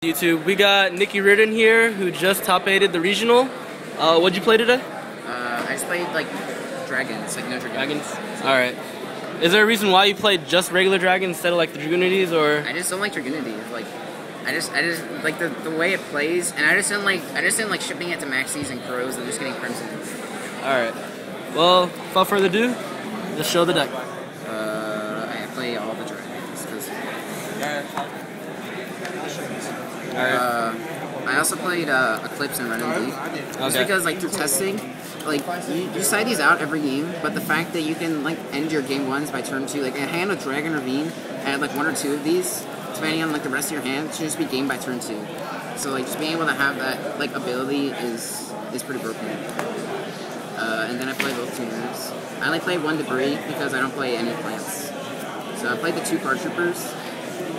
YouTube, we got Nicky Reardon here, who just top 8'd the regional. What'd you play today? I just played like dragons, like no dragons. Alright. Is there a reason why you played just regular dragons instead of like the Dragunities, or? I just don't like Dragunities. Like, I just like the way it plays, and I just didn't like shipping it to maxis and crows and just getting crimson. Alright. Well, without further ado, let's show the deck. I play all the dragons. I also played Eclipse and Red and Leaf. Just because, like, through testing, like, you decide these out every game, but the fact that you can, like, end your game ones by turn 2, like, a hand of Dragon Ravine, and like 1 or 2 of these, depending on, like, the rest of your hand, should just be game by turn 2. So, like, just being able to have that, like, ability is pretty broken. And then I play both tuners. I only play 1 Debris because I don't play any plants. So I played the 2 Card Troopers.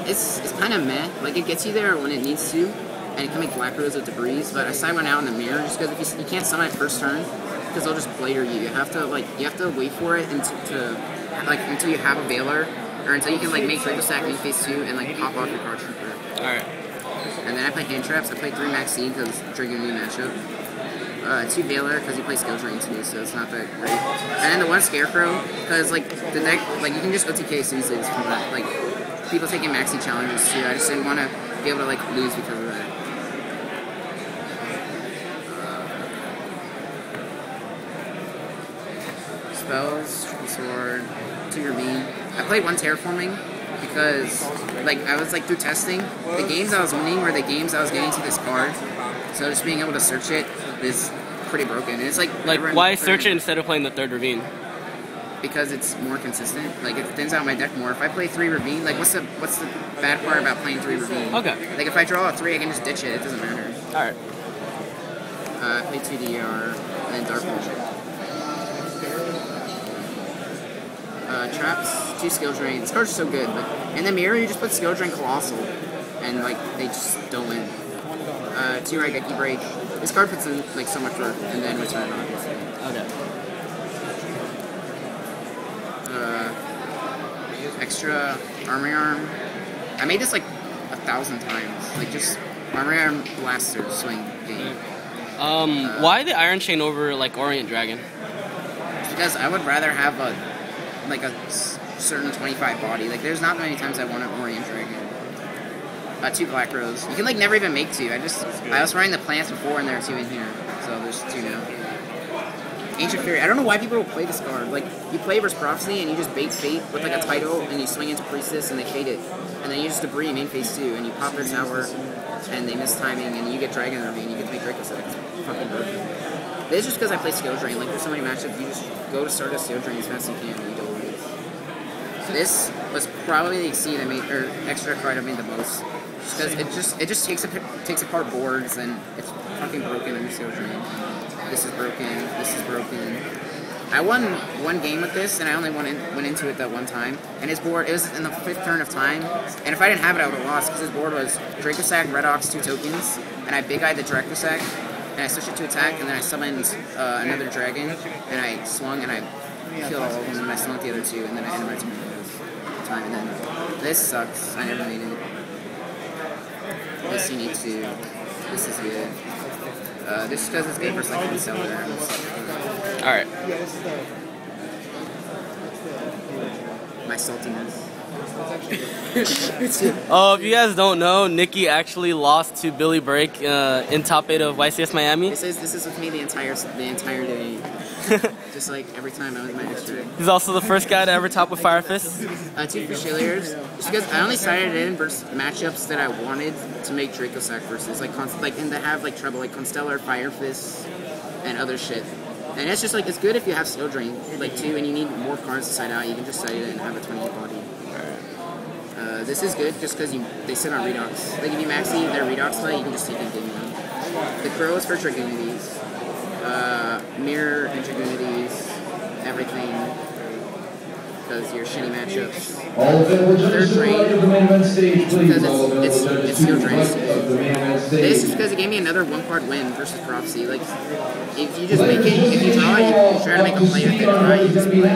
It's kind of meh. Like, it gets you there when it needs to, and it can make Black Rose with Debris, but I side one out in the mirror just because if you can't summon it first turn, because they'll just blader you. You have to wait for it until you have a Veiler, or until you can like make Draco Sack in phase 2 and like pop off your Card Trooper. Alright. And then I play Hand Traps. I play 3 Max Seed because Dragoon matchup. 2 Veiler because you play Skill Drain too, so it's not that great. And then the 1 Scarecrow because like the deck, like you can just OTK Suicides from that. Like people taking Maxi challenges too. I just didn't want to be able to like lose because of that. Spells, Sword, 2 Ravine. I played 1 Terraforming because like I was like through testing, the games I was winning were the games I was getting to this card. So just being able to search it is pretty broken. And it's like why search it instead of playing the 3rd Ravine? Because it's more consistent. Like it thins out my deck more. If I play 3 Ravine, like what's the bad part about playing 3 Ravine? Okay. Like if I draw a 3, I can just ditch it. It doesn't matter. Alright. I play 2 DR and Dark Vision. Traps, 2 Skill Drain. This card's so good. Like in the mirror, you just put Skill Drain Colossal, and like they just don't win. 2 Raigeki Break. This card puts in like so much work, and then return obviously. Okay. Extra Armory Arm. I made this like 1,000 times. Like just Armory Arm Blaster swing game. Why the Iron Chain over like Orient Dragon? Because I would rather have a certain 25 body. Like there's not many times I want an Orient Dragon. 2 Black Rose. You can like never even make 2. I was running the plants before and there are 2 in here. So there's 2 now. Ancient Fury. I don't know why people don't play this card. Like you play versus Prophecy and you just bait Fate with like a title and you swing into Priestess and they fade it. And then you just Debris main phase 2 and you pop their tower and they miss timing and you get Dragon Ravine, you get to make Draco Sack. It's fucking broken. This is just because I play Skill Drain. Like there's so many matchups you just go to start a Skill Drain as fast as you can and you don't lose. This was probably the Exceed I made, or extra card I made the most. Because it just takes apart boards and it's fucking broken in the Skill Drain. This is broken. This is broken. I won 1 game with this, and I only went into it that 1 time. And his board, it was in the 5th turn of time. And if I didn't have it, I would have lost, because his board was Draco Sack, Red Ox, 2 tokens, and I Big Eyed the Draco Sack, and I switched it to attack, and then I summoned another dragon, and I swung, and I killed all of them, and I summoned the other 2, and then I ended my turn this time. And then this sucks. I never made it. This you need to. This is good. This is because it's good for second seller. Alright. My saltiness. If you guys don't know, Nicky actually lost to Billy Break in top 8 of YCS Miami. This is with me the entire day. Just like every time I was in my extra. He's also the first guy to ever top with Fire Fist. 2 Fusiliers. Just because I only sided it in versus matchups that I wanted to make Draco Sack versus and to have like trouble like Constellar, Fire Fist, and other shit. And it's just like it's good if you have Skill Drain like 2 and you need more cards to side out. You can just side it and have a 20 body. This is good just because they sit on Redox. Like if you maxi their Redox play, you can just take it game 1. The Crow is for Dragunities. Mirror and Dragunities, everything, because your shitty matchups. All of it will just 3rd Drain, the main event stage, please. because it's Skill Drain. This is because it gave me another 1-card win versus Prophecy. Like, if you just make it, if you draw it, you try to make a play with it, draw it, you just play it.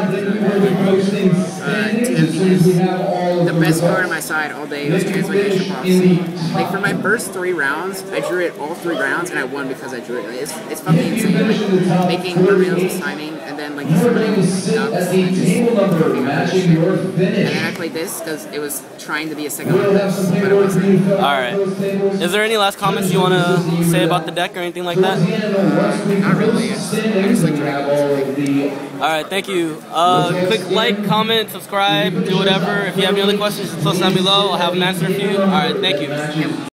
2 emptiness. The best card on my side all day was Transmigration Prophecy. Like, for my first 3 rounds, I drew it all 3 rounds, and I won because I drew it. Like, it's fucking insane. Like, making Mermails timing, and then, like, summoning ducks, and then I played this because it was trying to be a second one, but it wasn't. Alright. Is there any last comments you want to say about the deck or anything like that? Not really. I just like Dragon. Alright, thank you. Click like, comment, subscribe, do whatever. If you have any other questions, just post them down below. I'll have them answer for you. Alright, thank you.